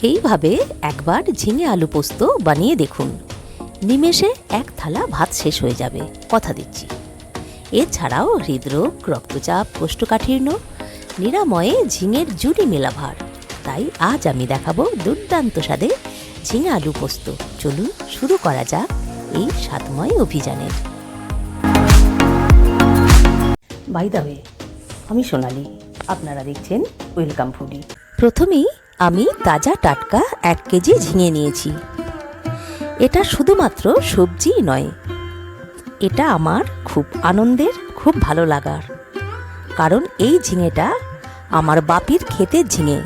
এইভাবে একবার ঝিঙে আলু পোস্ত বানিয়ে দেখুন, নিমেষে এক থালা ভাত শেষ হয়ে যাবে, কথা দিচ্ছি। এছাড়াও হৃদরোগ, রক্তচাপ, কোষ্ঠকাঠিন্য নিরাময়ে ঝিঙের জুড়ি মেলা ভার। তাই আজ আমি দেখাবো দুর্দান্ত স্বাদে ঝিঙে আলু পোস্ত। চলুন শুরু করা যাক এই স্বাদময় অভিযানের। বাই দ্য ওয়ে, আমি সোনালি, আপনারা দেখছেন ওয়েলকাম ফুডি। প্রথমেই আমি তাজা টাটকা 1 কেজি ঝিঙে নিয়েছি। এটা শুধুমাত্র সবজি নয়, এটা আমার খুব আনন্দের, খুব ভালো লাগার, কারণ এই ঝিঙেটা আমার বাপির ক্ষেতের ঝিঙে।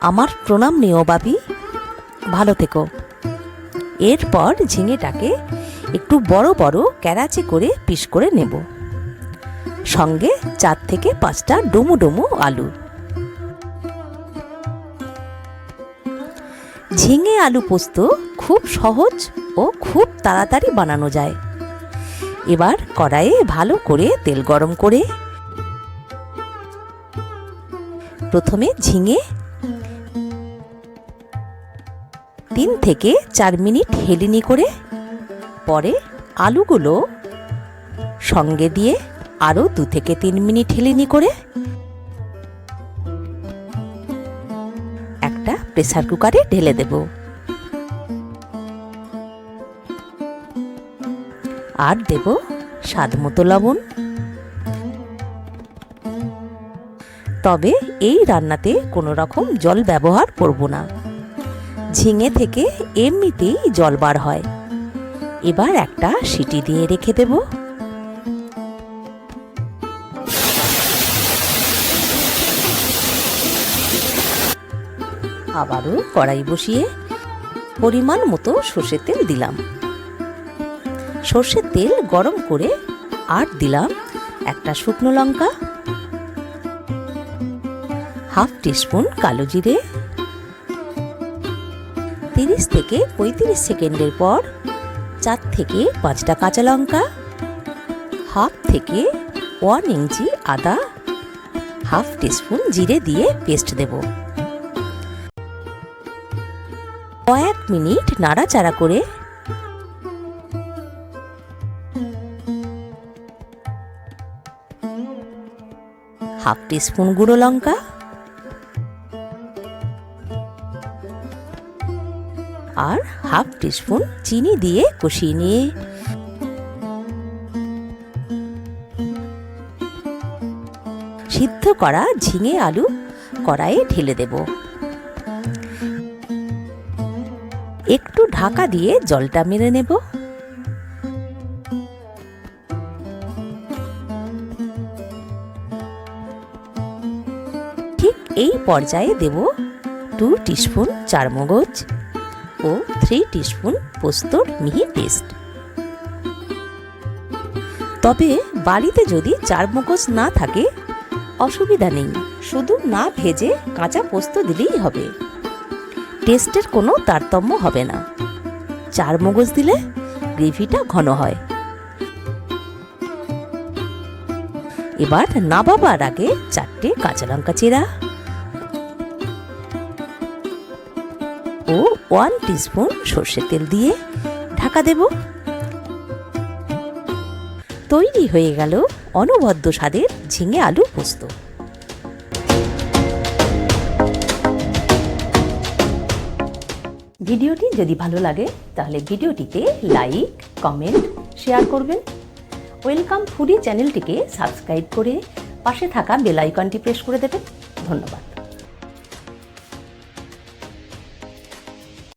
আমার প্রণাম নিও বাপি, ভালো থেকো। এরপর ঝিঙেটাকে একটু বড় বড় ক্যারাচে করে পিস করে নেব, সঙ্গে 4 থেকে 5টা ডুমু ডুমু আলু। ঝিঙে আলু পোস্ত খুব সহজ ও খুব তাড়াতাড়ি বানানো যায়। এবার কড়াইয়ে ভালো করে তেল গরম করে প্রথমে ঝিঙে 3 থেকে 4 মিনিট হেলিনি করে, পরে আলুগুলো সঙ্গে দিয়ে আরও 2 থেকে 3 মিনিট হেলিনি করে একটা প্রেসার কুকারে ঢেলে দেব। আর দেব স্বাদ মতো লবণ। তবে এই রান্নাতে কোনো রকম জল ব্যবহার করব না, ঝিঙে থেকে এমনিতেই জল বার হয়। এবার একটা সিটি দিয়ে রেখে দেব। আবারও কড়াই বসিয়ে পরিমাণ মতো সর্ষের তেল দিলাম। সর্ষের তেল গরম করে আর দিলাম একটা শুকনো লঙ্কা, হাফ টিস্পুন কালো জিরে। 30 থেকে 35 সেকেন্ডের পর 4 থেকে 5টা কাঁচা লঙ্কা, হাফ থেকে 1 ইঞ্চি আদা, হাফ টিস্পুন জিরে দিয়ে পেস্ট দেব। কয়েক মিনিট নাড়াচাড়া করে হাফ টিস্পুন গুঁড়ো লঙ্কা আর হাফ টিস্পুন চিনি দিয়ে কষিয়ে নিয়ে সিদ্ধ করা ঝিঙে আলু কড়াইয়ে ঢেলে দেব। একটু ঢাকা দিয়ে জলটা মেরে নেব। ঠিক এই পর্যায়ে দেব 2 টিস্পুন চারমগজ ও 3 টিস্পুন পোস্তর মিহি পেস্ট। তবে বাড়িতে যদি চারমগজ না থাকে অসুবিধা নেই, শুধু না ভেজে কাঁচা পোস্ত দিলেই হবে, টেস্টের কোনো তারতম্য হবে না। চারমগজ দিলে গ্রেভিটা ঘন হয়। এবার নামাবার আগে 4টে কাঁচা লঙ্কা চেরা ও 1 টিস্পুন সর্ষের তেল দিয়ে ঢাকা দেব। তৈরি হয়ে গেল অনবদ্য স্বাদের ঝিঙে আলু পোস্ত। ভিডিওটি যদি ভালো লাগে তাহলে ভিডিওটিতে লাইক, কমেন্ট, শেয়ার করবেন। ওয়েলকাম ফুডি চ্যানেলটিকে সাবস্ক্রাইব করে পাশে থাকা বেল আইকনটি প্রেস করে দেবেন। ধন্যবাদ।